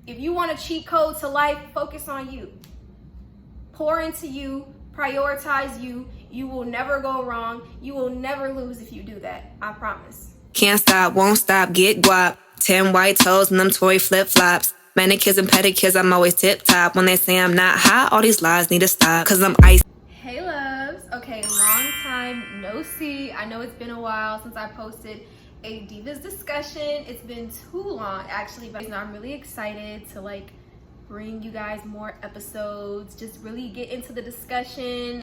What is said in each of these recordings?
If you want a cheat code to life, focus on you. Pour into you, prioritize you. You will never go wrong. You will never lose if you do that. I promise. Can't stop, won't stop, get guap. 10 white toes and them toy flip-flops. Manicures and pedicures, I'm always tip-top. When they say I'm not hot, all these lies need to stop. Cause I'm ice. Hey loves. Okay, long time no see. I know it's been a while since I posted a Divas discussion. It's been too long actually, but I'm really excited to bring you guys more episodes, just really get into the discussion.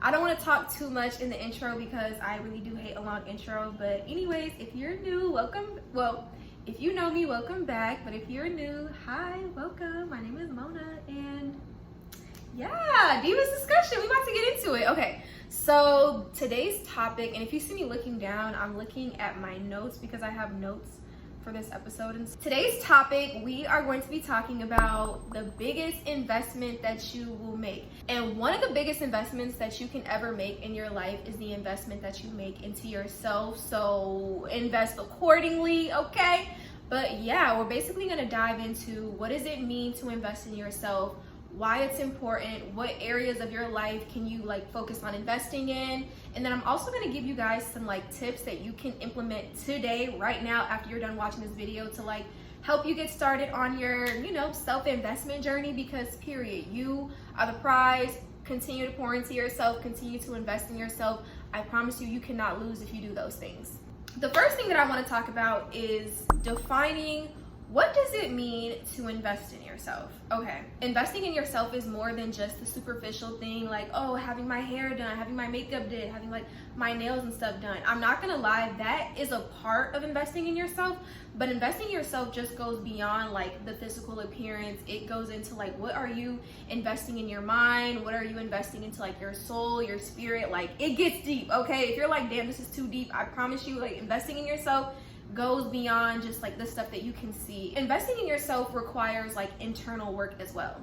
I don't want to talk too much in the intro because I really do hate a long intro, but anyways, if you're new, welcome. Well, if you know me, welcome back, but if you're new, hi, welcome. My name is Mona, and yeah, Divas discussion, we about to get into it. Okay, so today's topic, and if you see me looking down, I'm looking at my notes because I have notes for this episode. And today's topic, we are going to be talking about the biggest investment that you will make. And one of the biggest investments that you can ever make in your life is the investment that you make into yourself. So invest accordingly, okay? But yeah, we're basically going to dive into what does it mean to invest in yourself, why it's important, what areas of your life can you focus on investing in, and then I'm also going to give you guys some tips that you can implement today, right now, after you're done watching this video, to help you get started on your self-investment journey, because period, you are the prize. Continue to pour into yourself, continue to invest in yourself. I promise you, you cannot lose if you do those things. The first thing that I want to talk about is defining what does it mean to invest in yourself? Okay, investing in yourself is more than just the superficial thing, oh, having my hair done, having my makeup did, having my nails and stuff done. I'm not gonna lie, that is a part of investing in yourself, but investing in yourself just goes beyond the physical appearance. It goes into what are you investing in your mind? What are you investing into your soul, your spirit? It gets deep, okay? If you're damn, this is too deep, I promise you, investing in yourself goes beyond just the stuff that you can see. Investing in yourself requires internal work as well.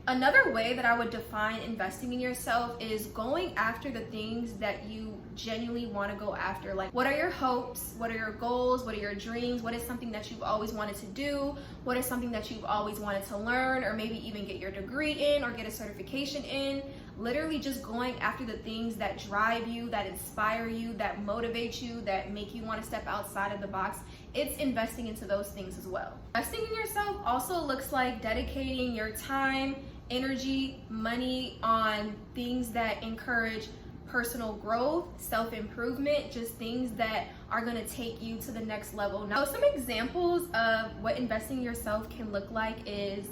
Another way that I would define investing in yourself is going after the things that you genuinely want to go after. What are your hopes? What are your goals? What are your dreams? What is something that you've always wanted to do? What is something that you've always wanted to learn, or maybe even get your degree in or get a certification in? Literally just going after the things that drive you, that inspire you, that motivate you, that make you want to step outside of the box. It's investing into those things as well. Investing in yourself also looks like dedicating your time, energy, money on things that encourage personal growth, self-improvement, just things that are going to take you to the next level. Now, some examples of what investing in yourself can look like is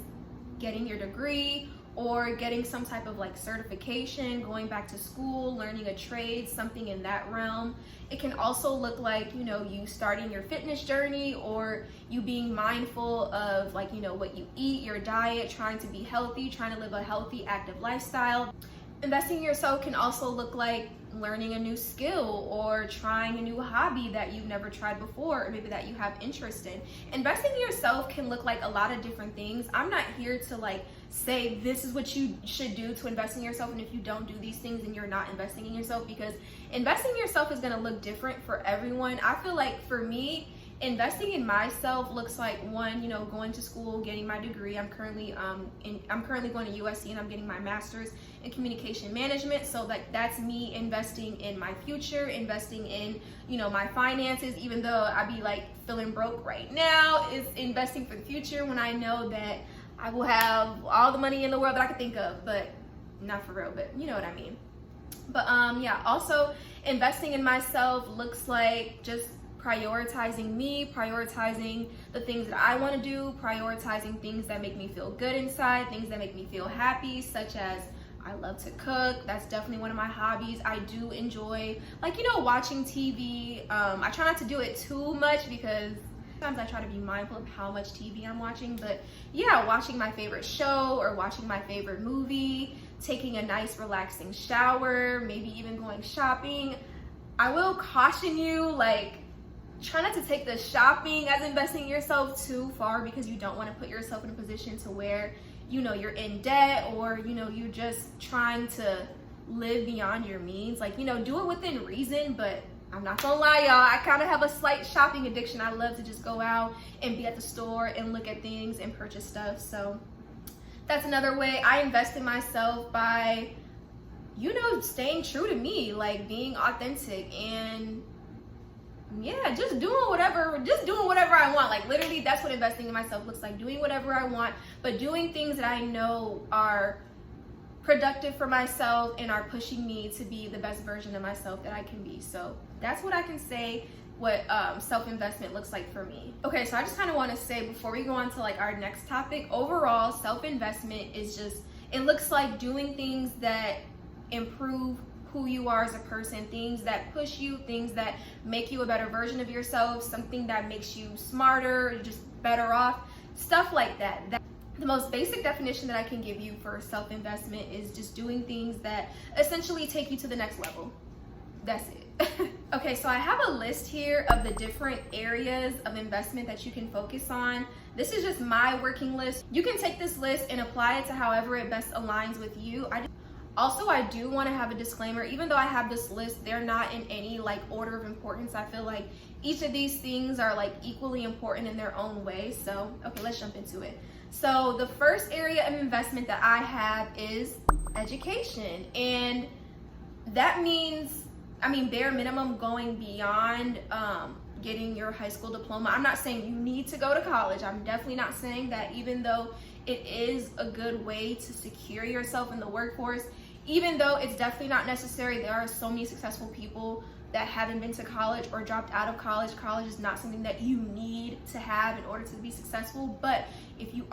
getting your degree, or getting some type of certification, going back to school, learning a trade, something in that realm. It can also look like, you starting your fitness journey, or you being mindful of what you eat, your diet, trying to be healthy, trying to live a healthy, active lifestyle. Investing in yourself can also look like learning a new skill or trying a new hobby that you've never tried before, or maybe that you have interest in. Investing in yourself can look like a lot of different things. I'm not here to say this is what you should do to invest in yourself, and if you don't do these things then you're not investing in yourself, because investing in yourself is going to look different for everyone. I feel for me, investing in myself looks like, one, going to school, getting my degree. I'm currently going to USC, and I'm getting my master's in communication management. So that's me investing in my future, investing in my finances. Even though I be feeling broke right now, is investing for the future when I know that I will have all the money in the world that I could think of, but not for real, but you know what I mean. But yeah, also investing in myself looks like just prioritizing me, prioritizing the things that I want to do, prioritizing things that make me feel good inside, things that make me feel happy, such as I love to cook. That's definitely one of my hobbies. I do enjoy watching TV. I try not to do it too much because sometimes I try to be mindful of how much TV I'm watching, but yeah, watching my favorite show or watching my favorite movie, taking a nice relaxing shower, maybe even going shopping. I will caution you, try not to take the shopping as investing in yourself too far, because you don't want to put yourself in a position to where you're in debt, or you're just trying to live beyond your means. Do it within reason, but I'm not gonna lie, y'all, I kind of have a slight shopping addiction. I love to just go out and be at the store and look at things and purchase stuff. So that's another way I invest in myself, by, you know, staying true to me, like being authentic, and yeah, just doing whatever I want. Like literally, that's what investing in myself looks like, doing whatever I want, but doing things that I know are productive for myself and are pushing me to be the best version of myself that I can be. So that's what I can say what self-investment looks like for me. Okay, so I just kind of want to say before we go on to like our next topic, overall self-investment is just, it looks like doing things that improve who you are as a person, things that push you, things that make you a better version of yourself, something that makes you smarter, just better off, stuff like that. The most basic definition that I can give you for self-investment is just doing things that essentially take you to the next level. That's it. Okay, so I have a list here of the different areas of investment that you can focus on. This is just my working list. You can take this list and apply it to however it best aligns with you. Also, I do want to have a disclaimer. Even though I have this list, they're not in any like order of importance. I feel like each of these things are like equally important in their own way. So, okay, let's jump into it. So the first area of investment that I have is education. And that means, I mean, bare minimum going beyond getting your high school diploma. I'm not saying you need to go to college. I'm definitely not saying that, even though it is a good way to secure yourself in the workforce. Even though it's definitely not necessary, there are so many successful people that haven't been to college or dropped out of college. College is not something that you need to have in order to be successful. But if you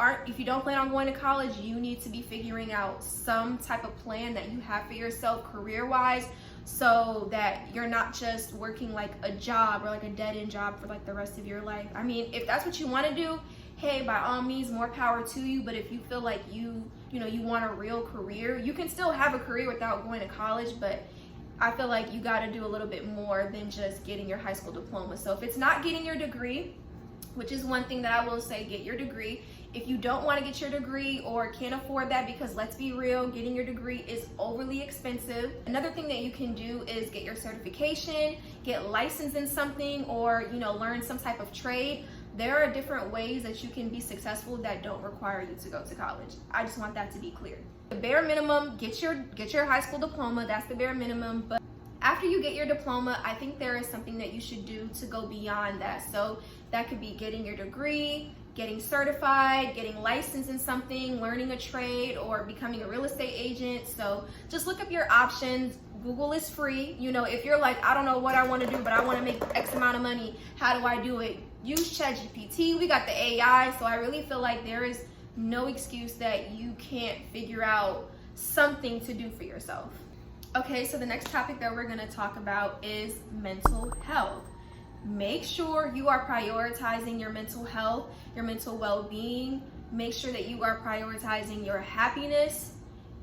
don't plan on going to college, you need to be figuring out some type of plan that you have for yourself career-wise, so that you're not just working like a job or like a dead-end job for like the rest of your life. I mean, if that's what you want to do, hey, by all means, more power to you. But if you feel like you want a real career, you can still have a career without going to college. But I feel like you got to do a little bit more than just getting your high school diploma. So if it's not getting your degree, which is one thing that I will say, get your degree. If you don't want to get your degree or can't afford that, because let's be real, getting your degree is overly expensive. Another thing that you can do is get your certification, get licensed in something, or learn some type of trade. There are different ways that you can be successful that don't require you to go to college. I just want that to be clear. The bare minimum, get your high school diploma. That's the bare minimum. But after you get your diploma, I think there is something that you should do to go beyond that. So that could be getting your degree, getting certified, getting licensed in something, learning a trade, or becoming a real estate agent. So just look up your options. Google is free. If you're like, I don't know what I want to do, but I want to make X amount of money, how do I do it? Use ChatGPT. We got the AI. So I really feel like there is no excuse that you can't figure out something to do for yourself. Okay, so the next topic that we're going to talk about is mental health. Make sure you are prioritizing your mental health, your mental well-being. Make sure that you are prioritizing your happiness,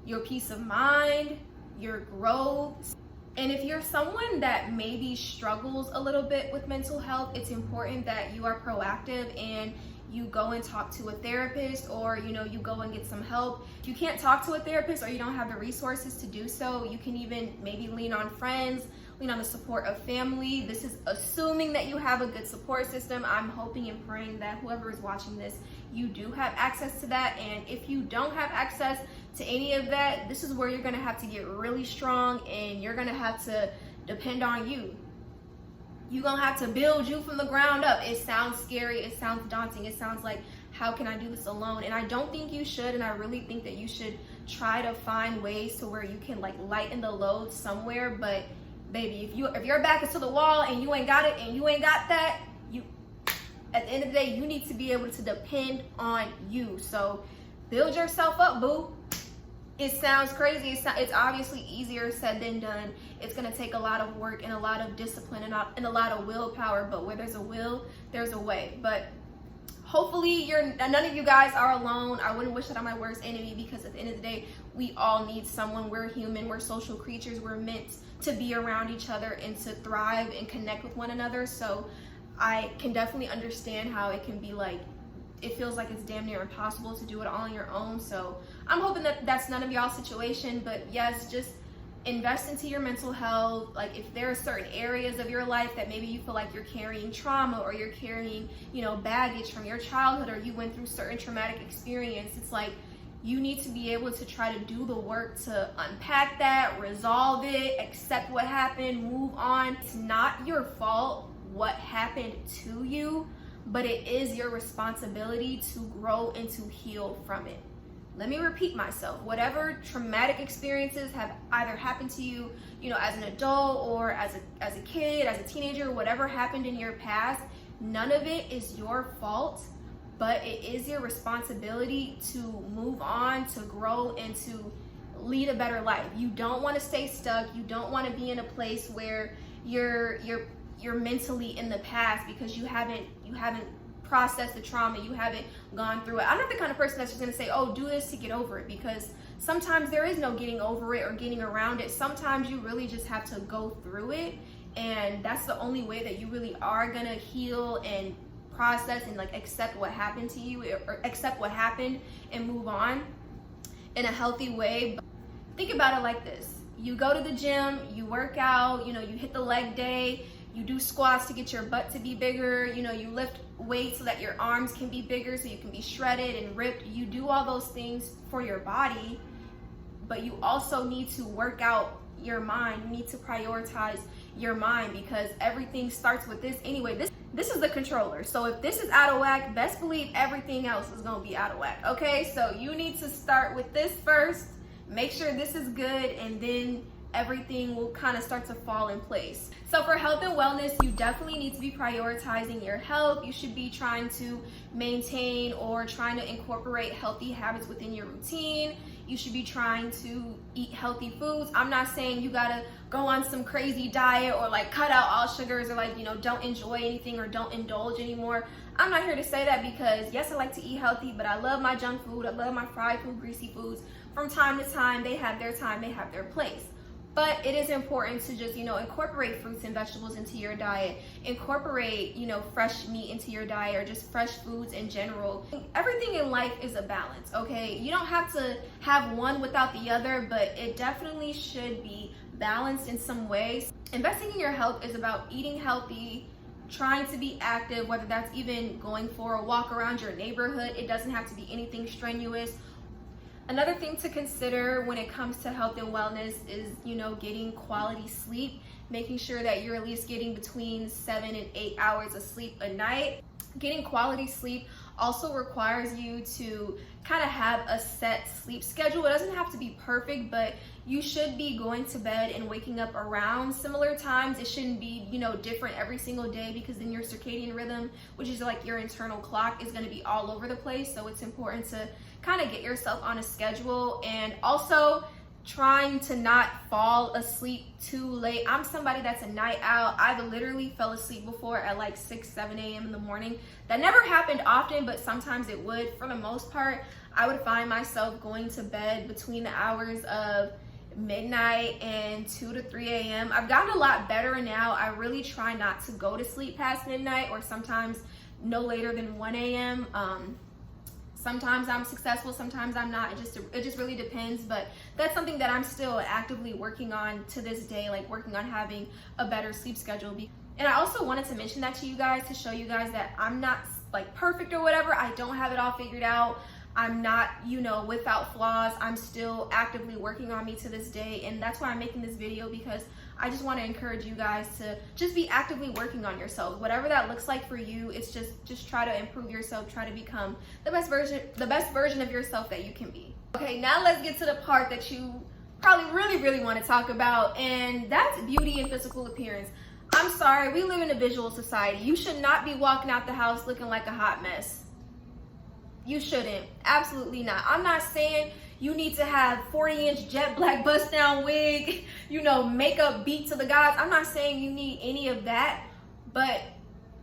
your peace of mind, your growth. And if you're someone that maybe struggles a little bit with mental health, it's important that you are proactive and you go and talk to a therapist, or you go and get some help. If you can't talk to a therapist or you don't have the resources to do so, you can even maybe lean on friends, lean on the support of family. This is assuming that you have a good support system. I'm hoping and praying that whoever is watching this, you do have access to that. And if you don't have access to any of that, this is where you're gonna have to get really strong, and you're gonna have to depend on you. You're gonna have to build you from the ground up. It sounds scary, it sounds daunting, it sounds like, how can I do this alone? And I don't think you should, and I really think that you should try to find ways to where you can like lighten the load somewhere. But baby, if your back is to the wall and you ain't got it and you ain't got that, at the end of the day, you need to be able to depend on you. So build yourself up, boo. It sounds crazy. It's obviously easier said than done. It's gonna take a lot of work and a lot of discipline and a lot of willpower. But where there's a will, there's a way. But hopefully none of you guys are alone. I wouldn't wish that on my worst enemy, because at the end of the day, we all need someone. We're human. We're social creatures. We're meant to be around each other and to thrive and connect with one another. So I can definitely understand how it can be like, it feels like it's damn near impossible to do it all on your own. So I'm hoping that that's none of y'all's situation. But yes, just invest into your mental health. Like if there are certain areas of your life that maybe you feel like you're carrying trauma, or you're carrying, you know, baggage from your childhood, or you went through certain traumatic experience, it's like you need to be able to try to do the work to unpack that, resolve it, accept what happened, move on. It's not your fault what happened to you, but it is your responsibility to grow and to heal from it. Let me repeat myself. Whatever traumatic experiences have either happened to you, you know, as an adult or as a kid, as a teenager, whatever happened in your past, none of it is your fault, but it is your responsibility to move on, to grow, and to lead a better life. You don't want to stay stuck. You don't want to be in a place where you're mentally in the past because you haven't process the trauma, you haven't gone through it. I'm not the kind of person that's just gonna say, oh, do this to get over it, because sometimes there is no getting over it or getting around it. Sometimes you really just have to go through it, and that's the only way that you really are gonna heal and process and like accept what happened to you, or accept what happened and move on in a healthy way. Think about it like this. You go to the gym, you work out, you know, you hit the leg day, you do squats to get your butt to be bigger, you know, you lift weights so that your arms can be bigger, so you can be shredded and ripped. You do all those things for your body, but you also need to work out your mind. You need to prioritize your mind, because everything starts with this anyway. This is the controller. So if this is out of whack, best believe everything else is gonna be out of whack, okay? So you need to start with this first, make sure this is good, and then everything will kind of start to fall in place. So for health and wellness, you definitely need to be prioritizing your health. You should be trying to maintain or trying to incorporate healthy habits within your routine. You should be trying to eat healthy foods. I'm not saying you gotta go on some crazy diet or like cut out all sugars, or like, you know, don't enjoy anything or don't indulge anymore. I'm not here to say that, because yes, I like to eat healthy, but I love my junk food. I love my fried food, greasy foods. From time to time, they have their time, they have their place. But it is important to just, you know, incorporate fruits and vegetables into your diet, incorporate, you know, fresh meat into your diet, or just fresh foods in general. Everything in life is a balance, okay? You don't have to have one without the other, but it definitely should be balanced in some ways. Investing in your health is about eating healthy, trying to be active, whether that's even going for a walk around your neighborhood. It doesn't have to be anything strenuous. Another thing to consider when it comes to health and wellness is, you know, getting quality sleep, making sure that you're at least getting between 7 and 8 hours of sleep a night. Getting quality sleep also requires you to kind of have a set sleep schedule. It doesn't have to be perfect, but you should be going to bed and waking up around similar times. It shouldn't be, you know, different every single day, because then your circadian rhythm, which is like your internal clock, is going to be all over the place. So it's important to kind of get yourself on a schedule, and also trying to not fall asleep too late. I'm somebody that's a night owl. I've literally fell asleep before at like 6, 7 a.m. in the morning. That never happened often, but sometimes it would. For the most part, I would find myself going to bed between the hours of midnight and 2 to 3 a.m. I've gotten a lot better now. I really try not to go to sleep past midnight, or sometimes no later than 1 a.m. Sometimes I'm successful, sometimes I'm not. It just really depends, but that's something that I'm still actively working on to this day, like working on having a better sleep schedule. And I also wanted to mention that to you guys, to show you guys that I'm not like perfect or whatever. I don't have it all figured out. I'm not, you know, without flaws. I'm still actively working on me to this day, and that's why I'm making this video, because I just want to encourage you guys to just be actively working on yourself. Whatever that looks like for you, it's just try to improve yourself, try to become the best version of yourself that you can be. Okay, now let's get to the part that you probably really want to talk about, and that's beauty and physical appearance. I'm sorry, we live in a visual society. You should not be walking out the house looking like a hot mess. You shouldn't. Absolutely not. I'm not saying you need to have 40-inch jet black bust down wig, you know, makeup beat to the gods. I'm not saying you need any of that, but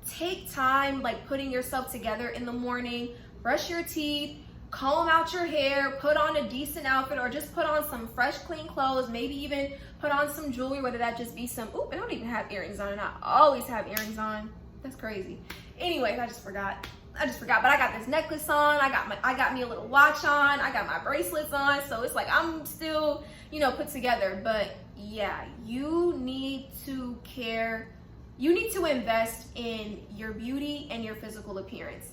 take time, like putting yourself together in the morning, brush your teeth, comb out your hair, put on a decent outfit, or just put on some fresh, clean clothes, maybe even put on some jewelry, whether that just be some, oop, I don't even have earrings on, and I always have earrings on. That's crazy. Anyways, I just forgot. I just forgot, but I got this necklace on, I got me a little watch on, I got my bracelets on, so it's like I'm still, you know, put together. But yeah, you need to care, you need to invest in your beauty and your physical appearance.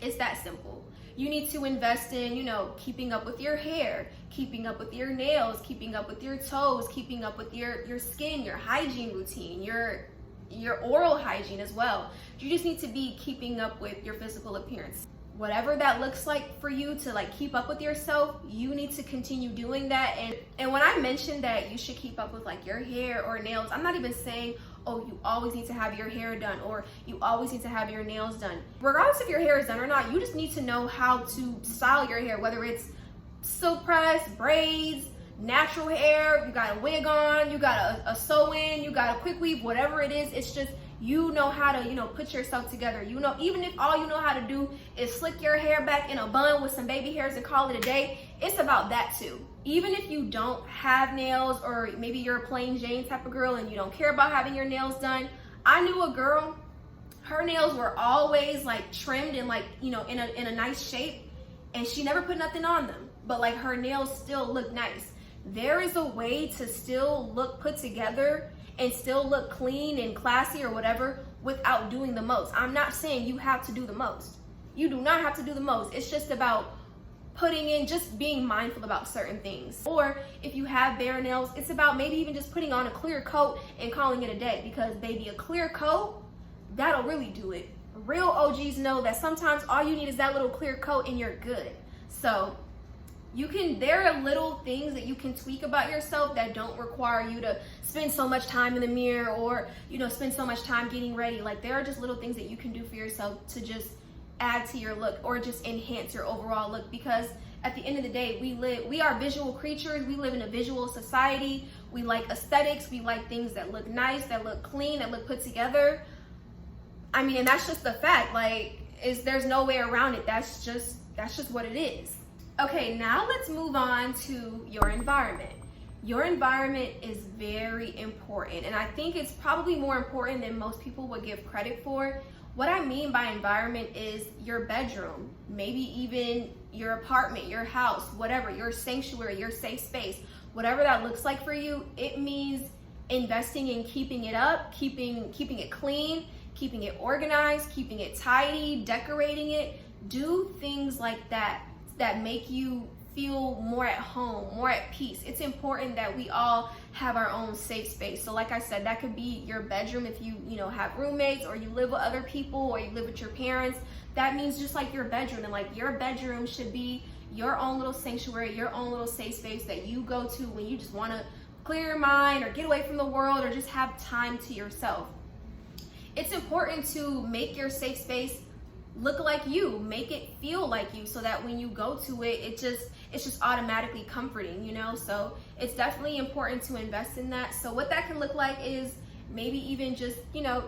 It's that simple. You need to invest in, you know, keeping up with your hair, keeping up with your nails, keeping up with your toes, keeping up with your skin, your hygiene routine, your oral hygiene as well. You just need to be keeping up with your physical appearance. Whatever that looks like for you to like keep up with yourself, you need to continue doing that. And when I mentioned that you should keep up with like your hair or nails, I'm not even saying, oh, you always need to have your hair done or you always need to have your nails done. Regardless if your hair is done or not, you just need to know how to style your hair, whether it's silk press, braids, natural hair, you got a wig on, you got a sew-in, you got a quick weave, whatever it is. It's just, you know how to, you know, put yourself together. You know, even if all you know how to do is slick your hair back in a bun with some baby hairs and call it a day, it's about that too. Even if you don't have nails, or maybe you're a plain Jane type of girl and you don't care about having your nails done. I knew a girl, her nails were always like trimmed and like, you know, in a nice shape, and she never put nothing on them, but like her nails still look nice. There is a way to still look put together and still look clean and classy or whatever without doing the most. I'm not saying you have to do the most. You do not have to do the most. It's just about putting in, just being mindful about certain things. Or if you have bare nails, it's about maybe even just putting on a clear coat and calling it a day, because baby, a clear coat, that'll really do it. Real OGs know that sometimes all you need is that little clear coat and you're good. So there are little things that you can tweak about yourself that don't require you to spend so much time in the mirror or, you know, spend so much time getting ready. Like, there are just little things that you can do for yourself to just add to your look or just enhance your overall look, because at the end of the day, we are visual creatures. We live in a visual society. We like aesthetics. We like things that look nice, that look clean, that look put together. I mean, and that's just the fact. Like, there's no way around it. That's just what it is. Okay, now let's move on to your environment. Your environment is very important, and I think it's probably more important than most people would give credit for. What I mean by environment is your bedroom, maybe even your apartment, your house, whatever, your sanctuary, your safe space, whatever that looks like for you. It means investing in keeping it up, keeping it clean, keeping it organized, keeping it tidy, decorating it. Do things like that make you feel more at home, more at peace. It's important that we all have our own safe space. So like I said, that could be your bedroom if you have roommates, or you live with other people, or you live with your parents. That means just like your bedroom, and like your bedroom should be your own little sanctuary, your own little safe space that you go to when you just want to clear your mind or get away from the world or just have time to yourself. It's important to make your safe space look like you, make it feel like you, so that when you go to it, it's just automatically comforting, you know? So it's definitely important to invest in that. So what that can look like is maybe even just,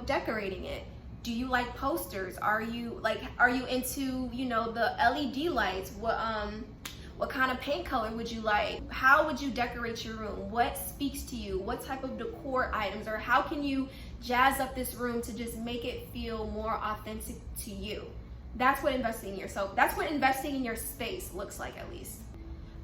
decorating it. Do you like posters? Are you into, the LED lights? What kind of paint color would you like? How would you decorate your room? What speaks to you? What type of decor items, or how can you jazz up this room to just make it feel more authentic to you? That's what investing in yourself, that's what investing in your space looks like, at least.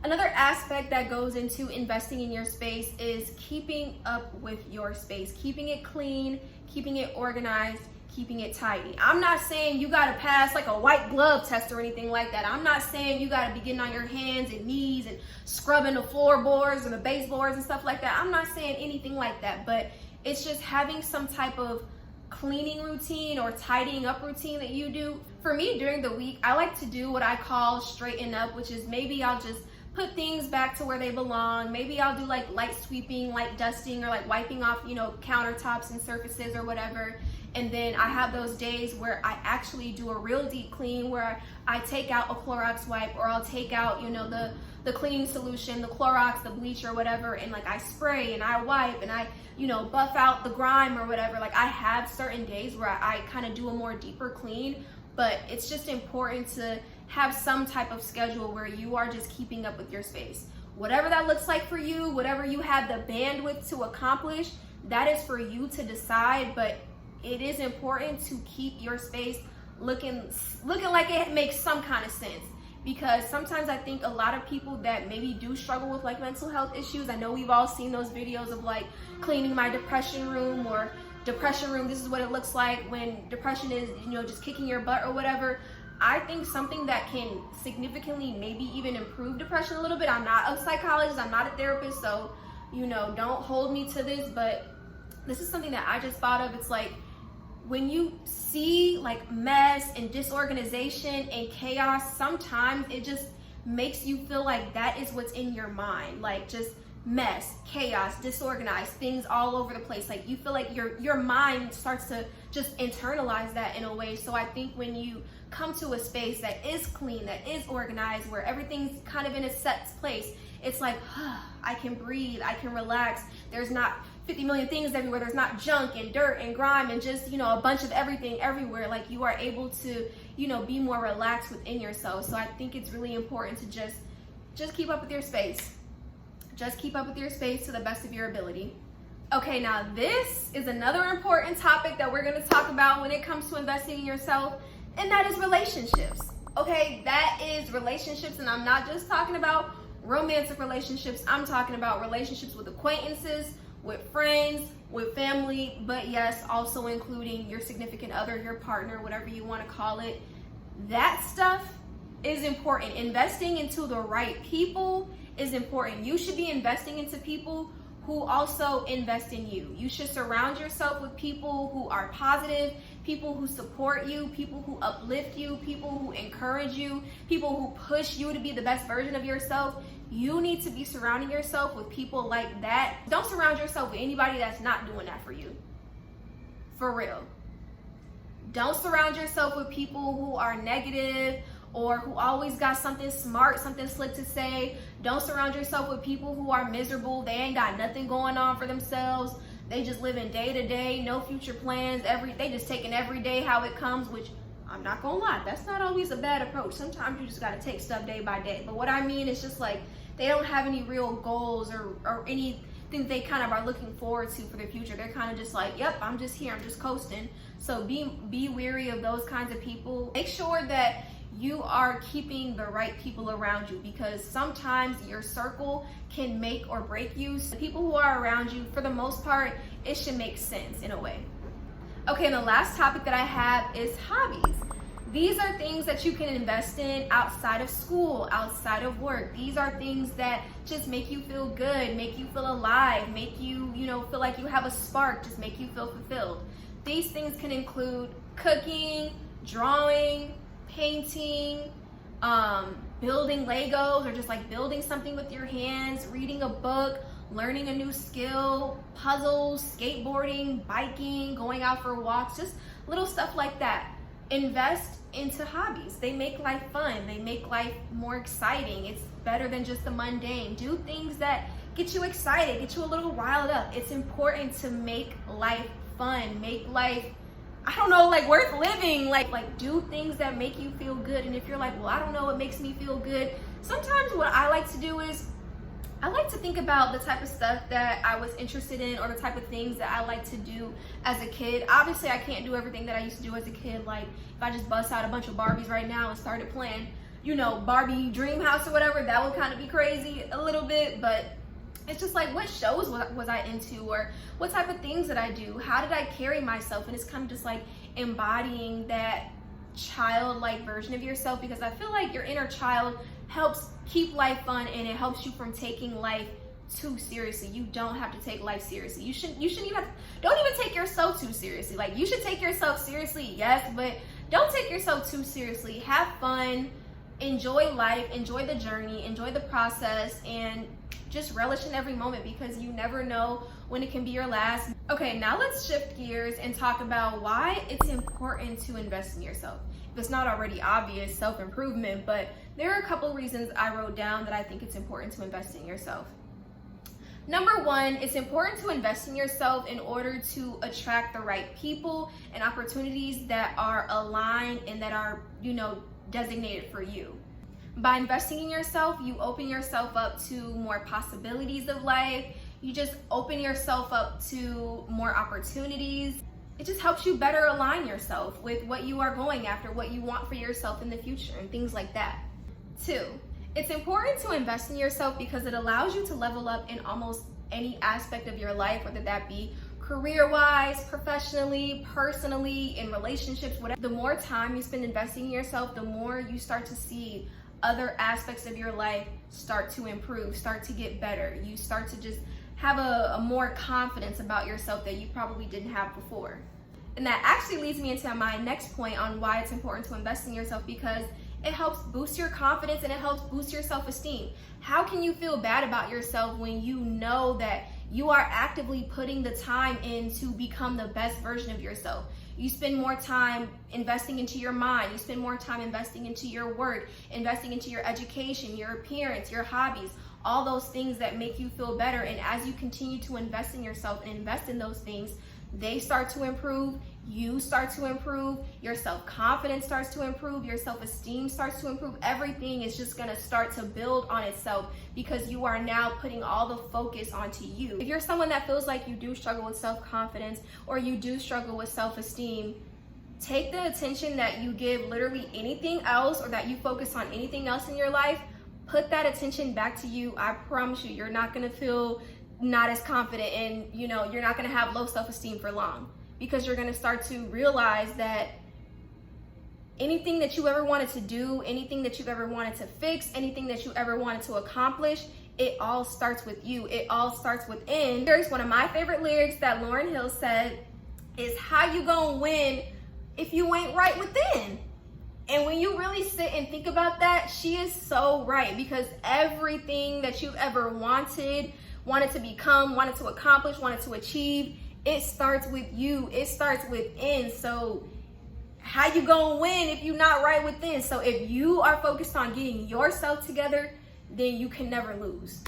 Another aspect that goes into investing in your space is keeping up with your space, keeping it clean, keeping it organized, keeping it tidy. I'm not saying you gotta pass like a white glove test or anything like that. I'm not saying you gotta be getting on your hands and knees and scrubbing the floorboards and the baseboards and stuff like that. I'm not saying anything like that, but it's just having some type of cleaning routine or tidying up routine that you do. For me, during the week, I like to do what I call straighten up, which is maybe I'll just put things back to where they belong. Maybe I'll do like light sweeping, light dusting, or like wiping off, countertops and surfaces or whatever. And then I have those days where I actually do a real deep clean, where I take out a Clorox wipe, or I'll take out, the cleaning solution, the Clorox, the bleach or whatever, and like I spray and I wipe and I, buff out the grime or whatever. Like, I have certain days where I kind of do a more deeper clean, but it's just important to have some type of schedule where you are just keeping up with your space. Whatever that looks like for you, whatever you have the bandwidth to accomplish, that is for you to decide, but it is important to keep your space looking like it makes some kind of sense. Because sometimes I think a lot of people that maybe do struggle with like mental health issues, I know we've all seen those videos of like cleaning my depression room, or depression room, this is what it looks like when depression is, you know, just kicking your butt or whatever. I think something that can significantly maybe even improve depression a little bit, I'm not a psychologist, I'm not a therapist, so, you know, don't hold me to this, but this is something that I just thought of. It's like, when you see like mess and disorganization and chaos, sometimes it just makes you feel like that is what's in your mind. Like just mess, chaos, disorganized, things all over the place. Like you feel like your mind starts to just internalize that in a way. So I think when you come to a space that is clean, that is organized, where everything's kind of in a set place, it's like, I can breathe, I can relax. There's not 50 million things everywhere. There's not junk and dirt and grime and just, you know, a bunch of everything everywhere. Like you are able to, you know, be more relaxed within yourself. So I think it's really important to just keep up with your space. Just keep up with your space to the best of your ability. Okay, now this is another important topic that we're going to talk about when it comes to investing in yourself, and that is relationships. Okay, that is relationships, and I'm not just talking about romantic relationships. I'm talking about relationships with acquaintances, with friends, with family, but yes, also including your significant other, your partner, whatever you want to call it. That stuff is important. Investing into the right people is important. You should be investing into people who also invest in you. You should surround yourself with people who are positive, people who support you, people who uplift you, people who encourage you, people who push you to be the best version of yourself. You need to be surrounding yourself with people like that. Don't surround yourself with anybody that's not doing that for you. For real. Don't surround yourself with people who are negative or who always got something smart, something slick to say. Don't surround yourself with people who are miserable. They ain't got nothing going on for themselves. They just living day to day, no future plans. They just taking every day how it comes, which I'm not gonna lie, that's not always a bad approach. Sometimes you just gotta take stuff day by day. But what I mean is just like, they don't have any real goals or anything they kind of are looking forward to for the future. They're kind of just like, yep, I'm just here, I'm just coasting. So be wary of those kinds of people. Make sure that you are keeping the right people around you, because sometimes your circle can make or break you. So the people who are around you, for the most part, it should make sense in a way. Okay, and the last topic that I have is hobbies. These are things that you can invest in outside of school, outside of work. These are things that just make you feel good, make you feel alive, make you, feel like you have a spark, just make you feel fulfilled. These things can include cooking, drawing, painting, building Legos, or just like building something with your hands, reading a book, learning a new skill, puzzles, skateboarding, biking, going out for walks, just little stuff like that. Invest into hobbies. They make life fun. They make life more exciting. It's better than just the mundane. Do things that get you excited, get you a little riled up. It's important to make life fun, make life, worth living. Like do things that make you feel good. And if you're like, well, I don't know what makes me feel good, sometimes what I like to do is I like to think about the type of stuff that I was interested in, or the type of things that I like to do as a kid. Obviously, I can't do everything that I used to do as a kid. Like if I just bust out a bunch of Barbies right now and started playing, Barbie Dream House or whatever, that would kind of be crazy a little bit. But it's just like, what shows was I into, or what type of things did I do? How did I carry myself? And it's kind of just like embodying that childlike version of yourself, because I feel like your inner child helps keep life fun, and it helps you from taking life too seriously. You don't have to take life seriously. You shouldn't even don't even take yourself too seriously. Like, you should take yourself seriously, yes, but don't take yourself too seriously. Have fun, enjoy life, enjoy the journey, enjoy the process, and just relish in every moment, because you never know when it can be your last. Okay, now let's shift gears and talk about why it's important to invest in yourself. If it's not already obvious, self-improvement, but there are a couple reasons I wrote down that I think it's important to invest in yourself. Number one, it's important to invest in yourself in order to attract the right people and opportunities that are aligned and that are, designated for you. By investing in yourself, you open yourself up to more possibilities of life. You just open yourself up to more opportunities. it just helps you better align yourself with what you are going after, what you want for yourself in the future, and things like that. 2, it's important to invest in yourself because it allows you to level up in almost any aspect of your life, whether that be career-wise, professionally, personally, in relationships, whatever. The more time you spend investing in yourself, the more you start to see other aspects of your life start to improve, start to get better. You start to just have a more confidence about yourself that you probably didn't have before. And that actually leads me into my next point on why it's important to invest in yourself, because it helps boost your confidence and it helps boost your self-esteem. How can you feel bad about yourself when you know that you are actively putting the time in to become the best version of yourself? You spend more time investing into your mind. You spend more time investing into your work, investing into your education, your appearance, your hobbies, all those things that make you feel better. And as you continue to invest in yourself and invest in those things, they start to improve, you start to improve, your self-confidence starts to improve, your self-esteem starts to improve. Everything is just gonna start to build on itself because you are now putting all the focus onto you. If you're someone that feels like you do struggle with self-confidence or you do struggle with self-esteem, take the attention that you give literally anything else, or that you focus on anything else in your life, put that attention back to you. I promise you, you're not gonna feel not as confident, and you're not going to have low self-esteem for long, because you're going to start to realize that anything that you ever wanted to do, anything that you've ever wanted to fix, anything that you ever wanted to accomplish, it all starts with you. It all starts within. Here's one of my favorite lyrics that Lauryn Hill said is, how you gonna win if you ain't right within? And when you really sit and think about that, she is so right, because everything that you've ever wanted to become, wanted to accomplish, wanted to achieve, it starts with you. It starts within. So how you gonna win if you're not right within? So if you are focused on getting yourself together, then you can never lose.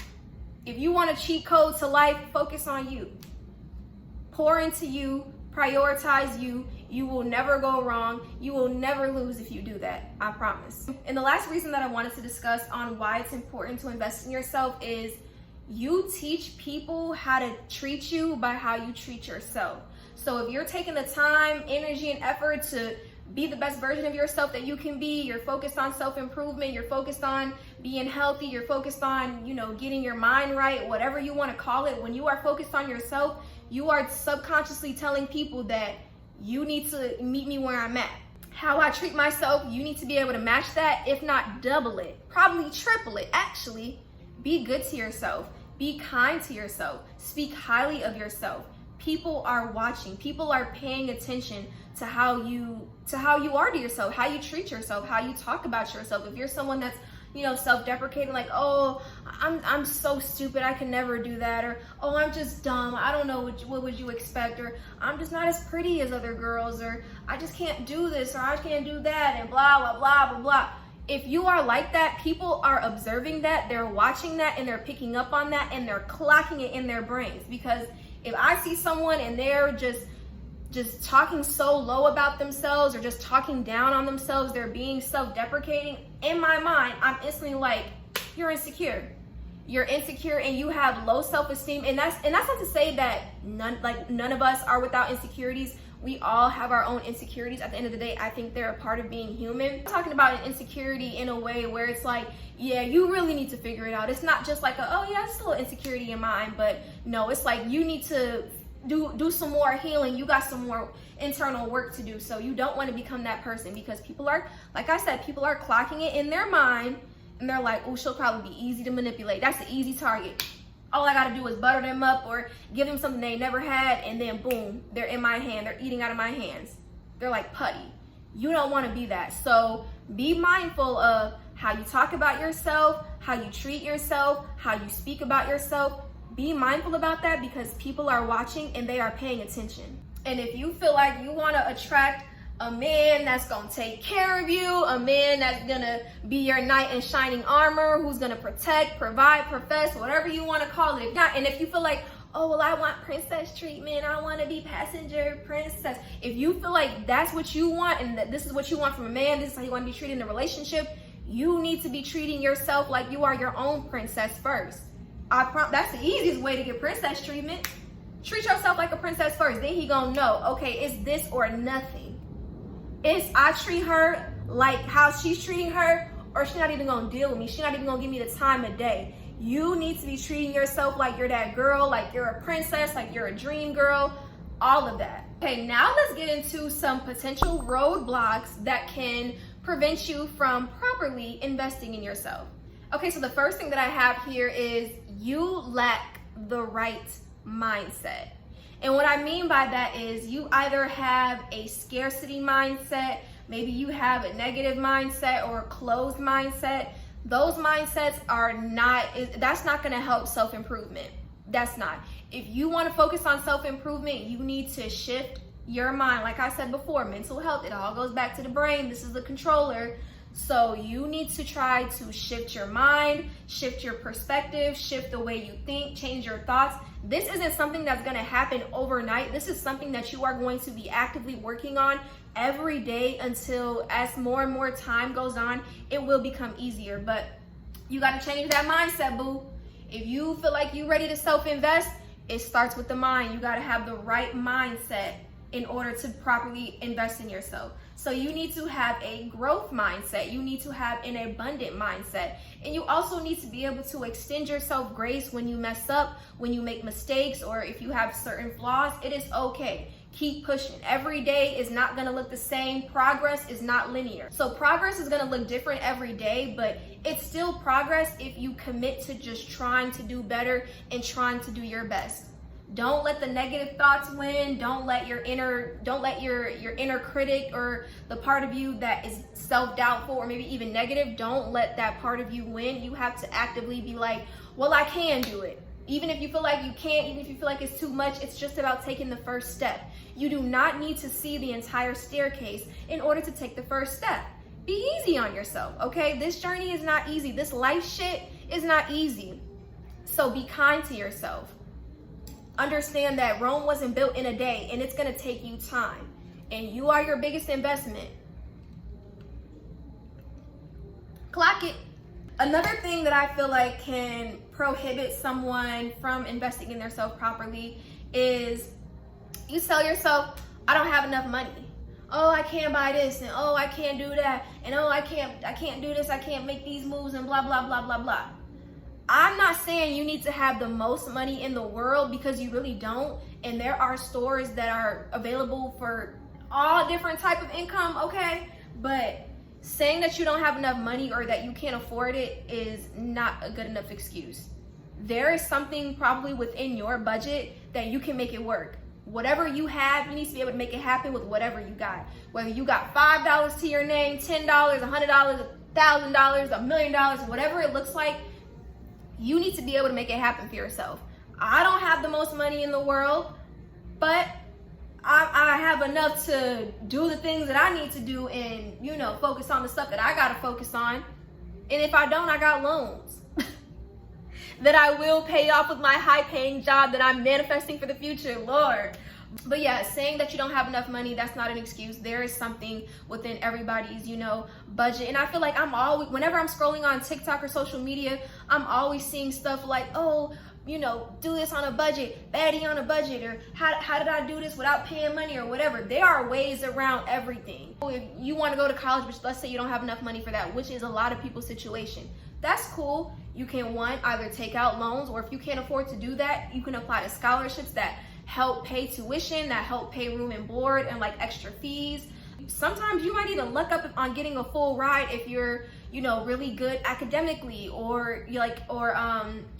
If you want a cheat code to life, focus on you. Pour into you, prioritize you. You will never go wrong. You will never lose if you do that, I promise. And the last reason that I wanted to discuss on why it's important to invest in yourself is you teach people how to treat you by how you treat yourself. So if you're taking the time, energy, and effort to be the best version of yourself that you can be, you're focused on self-improvement, you're focused on being healthy, you're focused on, getting your mind right, whatever you want to call it. When you are focused on yourself, you are subconsciously telling people that you need to meet me where I'm at. How I treat myself, you need to be able to match that, if not double it, probably triple it, actually. Be good to yourself. Be kind to yourself. Speak highly of yourself. People are watching. People are paying attention to how you are to yourself, how you treat yourself, how you talk about yourself. If you're someone that's, self-deprecating, like, oh, I'm so stupid, I can never do that, or oh, I'm just dumb, I don't know what would you expect, or I'm just not as pretty as other girls, or I just can't do this, or I can't do that, and blah, blah, blah, blah, blah. If you are like that, people are observing that, they're watching that, and they're picking up on that, and they're clocking it in their brains. Because if I see someone and they're just talking so low about themselves, or just talking down on themselves, they're being self-deprecating, in my mind, I'm instantly like, you're insecure. You're insecure and you have low self-esteem. And that's not to say that none of us are without insecurities. We all have our own insecurities. At the end of the day, I think they're a part of being human. I'm talking about an insecurity in a way where it's like, yeah, you really need to figure it out. It's not just like, oh yeah, it's a little insecurity in mine, but no, it's like you need to do some more healing. You got some more internal work to do. So you don't want to become that person, because people are, like I said, people are clocking it in their mind, and they're like, oh, she'll probably be easy to manipulate. That's the easy target. All I gotta do is butter them up or give them something they never had, and then boom, they're in my hand. They're eating out of my hands. They're like putty. You don't want to be that. So be mindful of how you talk about yourself, how you treat yourself, how you speak about yourself. Be mindful about that, because people are watching and they are paying attention. And if you feel like you want to attract a man that's going to take care of you, a man that's going to be your knight in shining armor, who's going to protect, provide, profess, whatever you want to call it. And if you feel like, oh, well, I want princess treatment, I want to be passenger princess. If you feel like that's what you want, and that this is what you want from a man, this is how you want to be treated in a relationship, you need to be treating yourself like you are your own princess first. That's the easiest way to get princess treatment. Treat yourself like a princess first. Then he gonna know, okay, it's this or nothing. It's I treat her like how she's treating her, or she's not even gonna deal with me. She's not even gonna give me the time of day. You need to be treating yourself like you're that girl, like you're a princess, like you're a dream girl, all of that. Okay, now let's get into some potential roadblocks that can prevent you from properly investing in yourself. Okay, so the first thing that I have here is you lack the right mindset. And what I mean by that is you either have a scarcity mindset, maybe you have a negative mindset or a closed mindset. Those mindsets are not, that's not gonna help self-improvement. That's not. If you wanna focus on self-improvement, you need to shift your mind. Like I said before, mental health, it all goes back to the brain. This is the controller. So you need to try to shift your mind, shift your perspective, shift the way you think, change your thoughts. This isn't something that's gonna happen overnight. This is something that you are going to be actively working on every day until as more and more time goes on, it will become easier. But you gotta change that mindset, boo. If you feel like you're ready to self-invest, it starts with the mind. You gotta have the right mindset in order to properly invest in yourself. So you need to have a growth mindset. You need to have an abundant mindset. And you also need to be able to extend yourself grace when you mess up, when you make mistakes, or if you have certain flaws. It is okay. Keep pushing. Every day is not gonna look the same. Progress is not linear. So progress is gonna look different every day, but it's still progress if you commit to just trying to do better and trying to do your best. Don't let the negative thoughts win. Don't let your inner critic, or the part of you that is self-doubtful or maybe even negative, don't let that part of you win. You have to actively be like, well, I can do it. Even if you feel like you can't, even if you feel like it's too much, it's just about taking the first step. You do not need to see the entire staircase in order to take the first step. Be easy on yourself, okay? This journey is not easy. This life shit is not easy. So be kind to yourself. Understand that Rome wasn't built in a day, and it's gonna take you time. And you are your biggest investment. Clock it. Another thing that I feel like can prohibit someone from investing in themselves properly is you tell yourself, I don't have enough money. Oh, I can't buy this, and oh, I can't do that, and oh, I can't do this, I can't make these moves, and blah, blah, blah, blah, blah. I'm not saying you need to have the most money in the world, because you really don't. And there are stores that are available for all different type of income, okay? But saying that you don't have enough money or that you can't afford it is not a good enough excuse. There is something probably within your budget that you can make it work. Whatever you have, you need to be able to make it happen with whatever you got. Whether you got $5 to your name, $10, $100, $1,000, $1 million, whatever it looks like, you need to be able to make it happen for yourself. I don't have the most money in the world, but I have enough to do the things that I need to do and, you know, focus on the stuff that I gotta focus on. And if I don't, I got loans that I will pay off with my high-paying job that I'm manifesting for the future, Lord. But yeah, saying that you don't have enough money, that's not an excuse. There is something within everybody's, you know, budget. And I feel like whenever I'm scrolling on TikTok or social media, I'm always seeing stuff like, oh, you know, do this on a budget, baddie on a budget, or how did I do this without paying money, or whatever. There are ways around everything. If you want to go to college, but let's say you don't have enough money for that, which is a lot of people's situation, that's cool. You can, either take out loans, or if you can't afford to do that, you can apply to scholarships that help pay tuition, that help pay room and board and like extra fees. Sometimes you might even luck up on getting a full ride if you're, you know, really good academically, or you or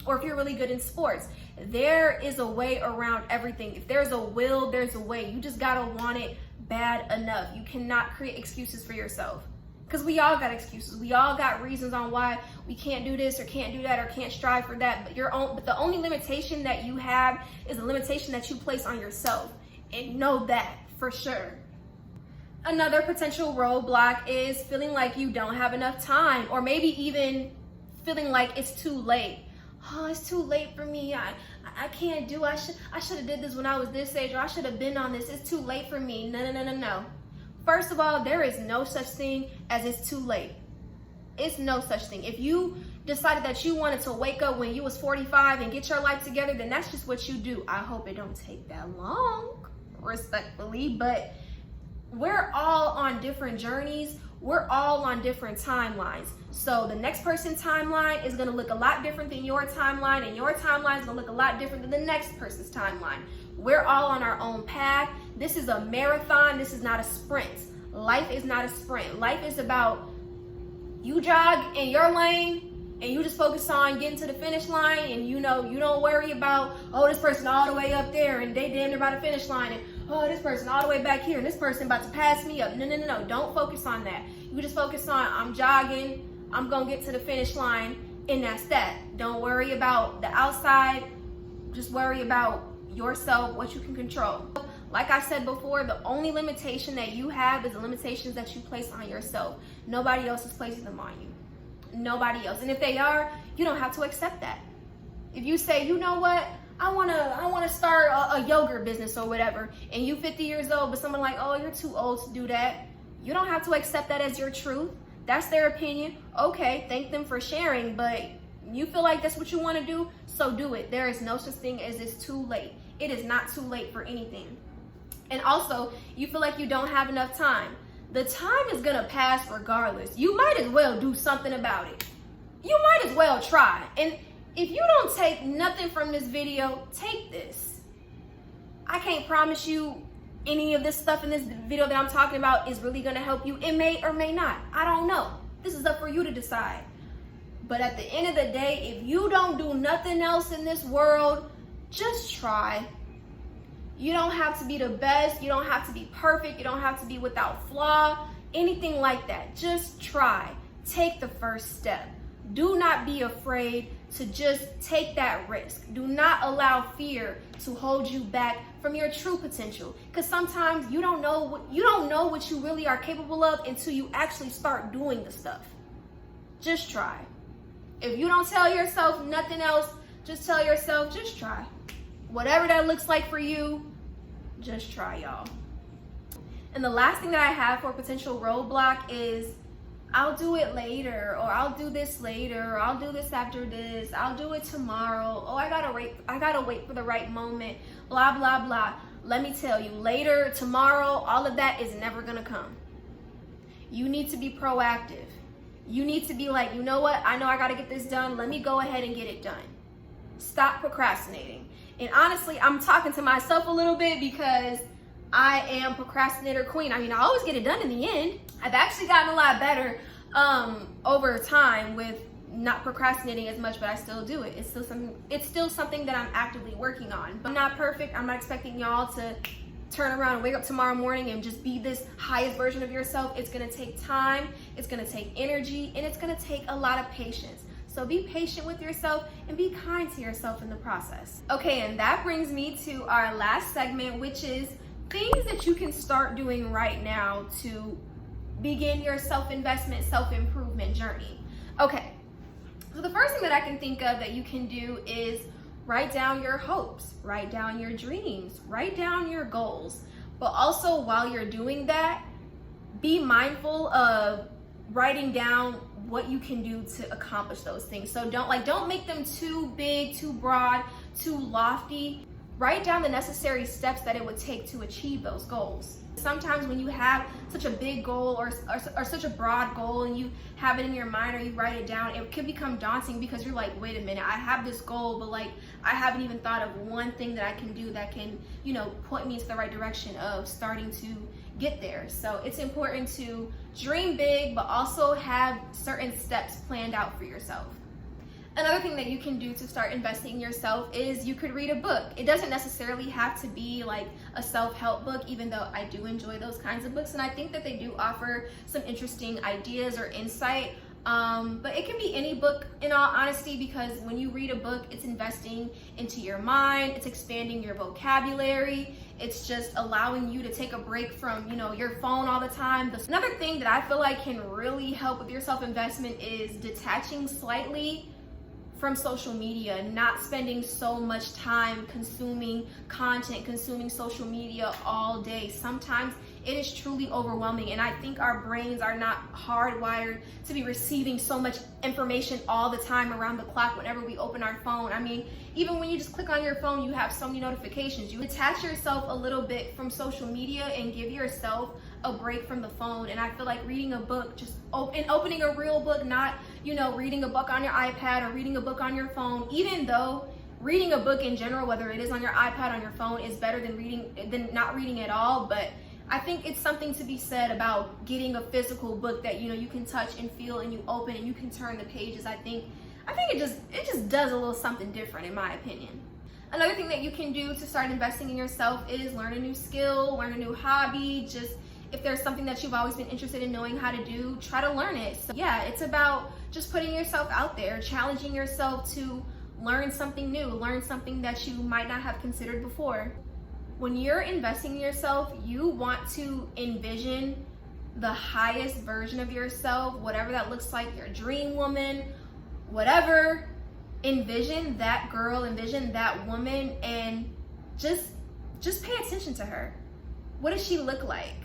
if you're really good in sports. There is a way around everything. If there's a will, there's a way. You just gotta want it bad enough. You cannot create excuses for yourself, because we all got excuses. We all got reasons on why we can't do this or can't do that or can't strive for that. But the only limitation that you have is a limitation that you place on yourself, and know that for sure. Another potential roadblock is feeling like you don't have enough time, or maybe even feeling like it's too late. Oh, it's too late for me. I can't do. I should have did this when I was this age, or I should have been on this. It's too late for me. No. First of all, there is no such thing as it's too late. It's no such thing. If you decided that you wanted to wake up when you was 45 and get your life together, then that's just what you do. I hope it don't take that long, respectfully, but we're all on different journeys. We're all on different timelines. So the next person's timeline is gonna look a lot different than your timeline, and your timeline is gonna look a lot different than the next person's timeline. We're all on our own path. This is a marathon. This is not a sprint. Life is not a sprint. Life is about you jog in your lane and you just focus on getting to the finish line, and you don't worry about, oh, this person all the way up there and they damn near by the finish line, and oh, this person all the way back here and this person about to pass me up. No. Don't focus on that. You just focus on, I'm jogging, I'm gonna get to the finish line, and that's that. Don't worry about the outside. Just worry about yourself, what you can control. Like I said before, the only limitation that you have is the limitations that you place on yourself. Nobody else is placing them on you. Nobody else. And if they are, you don't have to accept that. If you say, you know what, I wanna start a yogurt business or whatever, and you 50 years old, but someone like, oh, you're too old to do that. You don't have to accept that as your truth. That's their opinion. Okay, thank them for sharing, but you feel like that's what you want to do, so do it. There is no such thing as it's too late. It is not too late for anything. And also, you feel like you don't have enough time. The time is gonna pass regardless. You might as well do something about it. You might as well try. And if you don't take nothing from this video, take this. I can't promise you any of this stuff in this video that I'm talking about is really gonna help you. It may or may not. I don't know. This is up for you to decide. But at the end of the day, if you don't do nothing else in this world, just try. You don't have to be the best. You don't have to be perfect. You don't have to be without flaw, anything like that. Just try. Take the first step. Do not be afraid to just take that risk. Do not allow fear to hold you back from your true potential. Because sometimes you don't know what you really are capable of until you actually start doing the stuff. Just try. If you don't tell yourself nothing else, just tell yourself, just try. Whatever that looks like for you, just try, y'all. And the last thing that I have for potential roadblock is, I'll do it later, or I'll do this later, or I'll do this after this, I'll do it tomorrow, oh, I gotta wait for the right moment, blah, blah, blah. Let me tell you, later, tomorrow, all of that is never gonna come. You need to be proactive. You need to be like, you know what, I know I gotta get this done, let me go ahead and get it done. Stop procrastinating. And honestly, I'm talking to myself a little bit because I am procrastinator queen. I mean, I always get it done in the end. I've actually gotten a lot better over time with not procrastinating as much, but I still do it. It's still something that I'm actively working on. But I'm not perfect. I'm not expecting y'all to turn around and wake up tomorrow morning and just be this highest version of yourself. It's gonna take time, it's gonna take energy, and it's gonna take a lot of patience. So be patient with yourself and be kind to yourself in the process. Okay, and that brings me to our last segment, which is things that you can start doing right now to begin your self-investment, self-improvement journey. Okay, so the first thing that I can think of that you can do is write down your hopes, write down your dreams, write down your goals. But also, while you're doing that, be mindful of writing down what you can do to accomplish those things. So don't make them too big, too broad, too lofty. Write down the necessary steps that it would take to achieve those goals. Sometimes when you have such a big goal or such a broad goal and you have it in your mind or you write it down, it can become daunting because you're like, wait a minute, I have this goal, but like I haven't even thought of one thing that I can do that can, point me into the right direction of starting to get there. So it's important to dream big, but also have certain steps planned out for yourself. Another thing that you can do to start investing in yourself is you could read a book. It doesn't necessarily have to be like a self-help book, even though I do enjoy those kinds of books, and I think that they do offer some interesting ideas or insight. But it can be any book, in all honesty, because when you read a book, it's investing into your mind, it's expanding your vocabulary, it's just allowing you to take a break from, your phone all the time. Another thing that I feel like can really help with your self-investment is detaching slightly from social media, not spending so much time consuming content, consuming social media all day. Sometimes it is truly overwhelming. And I think our brains are not hardwired to be receiving so much information all the time around the clock whenever we open our phone. I mean, even when you just click on your phone, you have so many notifications. You detach yourself a little bit from social media and give yourself a break from the phone. And I feel like reading a book, just opening a real book, not, you know, reading a book on your iPad or reading a book on your phone, even though reading a book in general, whether it is on your iPad, on your phone, is better than not reading at all. But I think it's something to be said about getting a physical book that, you know, you can touch and feel and you open and you can turn the pages. I think it just does a little something different, in my opinion. Another thing that you can do to start investing in yourself is learn a new skill, learn a new hobby. Just if there's something that you've always been interested in knowing how to do, try to learn it. So yeah, it's about just putting yourself out there, challenging yourself to learn something new, learn something that you might not have considered before. When you're investing in yourself, you want to envision the highest version of yourself, whatever that looks like, your dream woman, whatever. Envision that girl, envision that woman, and just pay attention to her. What does she look like?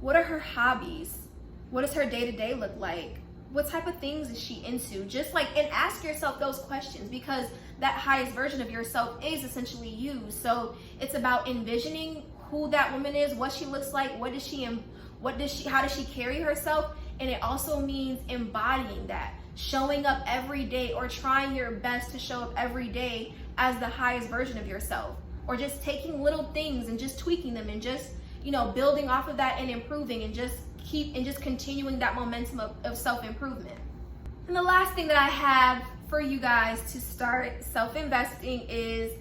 What are her hobbies? What does her day-to-day look like? What type of things is she into? Just like, and ask yourself those questions, because that highest version of yourself is essentially you. So it's about envisioning who that woman is, what she looks like, how does she carry herself? And it also means embodying that, showing up every day or trying your best to show up every day as the highest version of yourself, or just taking little things and just tweaking them and just, you know, building off of that and improving and just continuing that momentum of self-improvement. And the last thing that I have for you guys to start self-investing is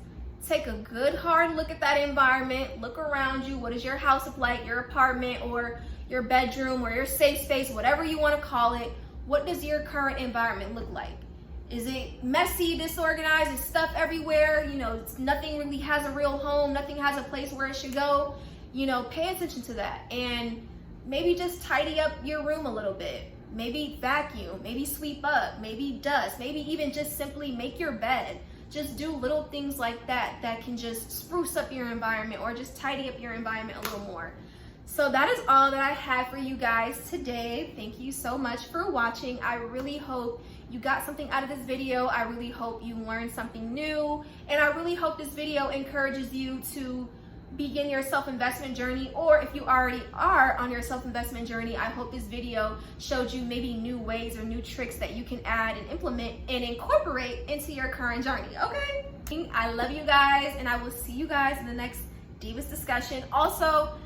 take a good hard look at that environment. Look around you. What does your house look like, your apartment or your bedroom or your safe space, whatever you want to call it? What does your current environment look like? Is it messy, disorganized? Is stuff everywhere? You know, nothing really has a real home. Nothing has a place where it should go. You know, pay attention to that and maybe just tidy up your room a little bit. Maybe vacuum, maybe sweep up, maybe dust, maybe even just simply make your bed. Just do little things like that that can just spruce up your environment or just tidy up your environment a little more. So that is all that I have for you guys today. Thank you so much for watching. I really hope you got something out of this video. I really hope you learned something new. And I really hope this video encourages you to begin your self-investment journey, or if you already are on your self-investment journey, I hope this video showed you maybe new ways or new tricks that you can add and implement and incorporate into your current journey, okay? I love you guys, and I will see you guys in the next Divas discussion. Also,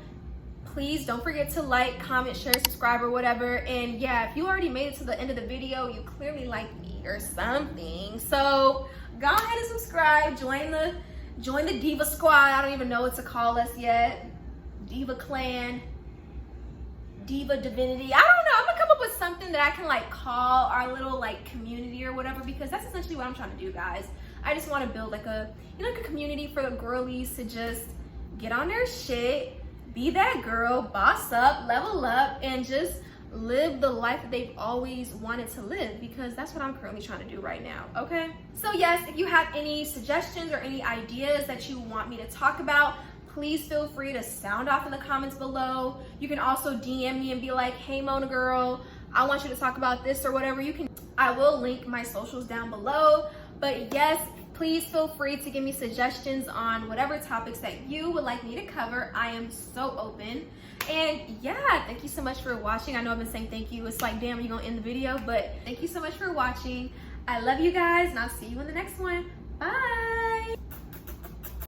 please don't forget to like, comment, share, subscribe, or whatever. And yeah, if you already made it to the end of the video, you clearly like me or something. So go ahead and subscribe, join the Diva squad. I don't even know what to call us yet. Diva clan, Diva divinity. I don't know. I'm gonna come up with something that I can like call our little like community or whatever, because that's essentially what I'm trying to do, guys. I just want to build like a, you know, like a community for the girlies to just get on their shit, be that girl, boss up, level up, and just live the life that they've always wanted to live, because that's what I'm currently trying to do right now, okay? So yes, if you have any suggestions or any ideas that you want me to talk about, please feel free to sound off in the comments below. You can also DM me and be like, hey Mona girl, I want you to talk about this or whatever. I will link my socials down below. But yes, please feel free to give me suggestions on whatever topics that you would like me to cover. I am so open. And yeah, thank you so much for watching. I know I've been saying thank you. It's like, damn, are you gonna end the video? But thank you so much for watching. I love you guys, and I'll see you in the next one. Bye.